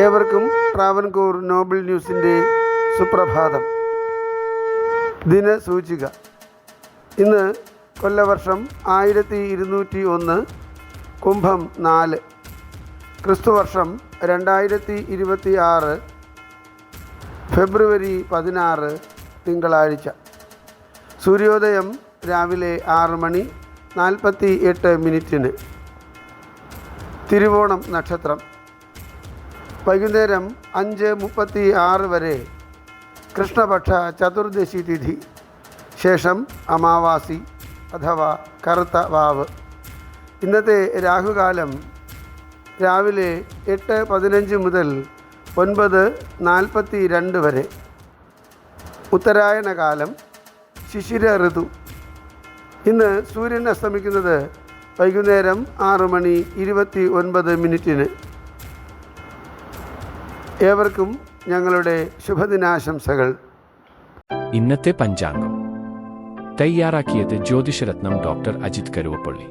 ഏവർക്കും ട്രാവൻകൂർ നോബിൾ ന്യൂസിൻ്റെ സുപ്രഭാതം. ദിനസൂചിക. ഇന്ന് കൊല്ലവർഷം 1201, കുംഭം 4, ക്രിസ്തുവർഷം 2026, ഫെബ്രുവരി 16, തിങ്കളാഴ്ച. സൂര്യോദയം രാവിലെ 6:48. തിരുവോണം നക്ഷത്രം. വൈകുന്നേരം 5:36 വരെ കൃഷ്ണപക്ഷ ചതുർദശി തിഥി. ശേഷം അമാവാസി അഥവാ കറുത്ത വാവ്. ഇന്നത്തെ രാഹുകാലം രാവിലെ 8:15 മുതൽ 9:42 വരെ. ഉത്തരായണകാലം, ശിശിര ഋതു. ഇന്ന് സൂര്യൻ അസ്തമിക്കുന്നത് വൈകുന്നേരം 6:29. ഏവർക്കും ഞങ്ങളുടെ ശുഭദിനാശംസകൾ. ഇന്നത്തെ പഞ്ചാംഗം തയ്യാറാക്കിയത് ജ്യോതിഷരത്നം ഡോക്ടർ അജിത് കരുവപ്പള്ളി.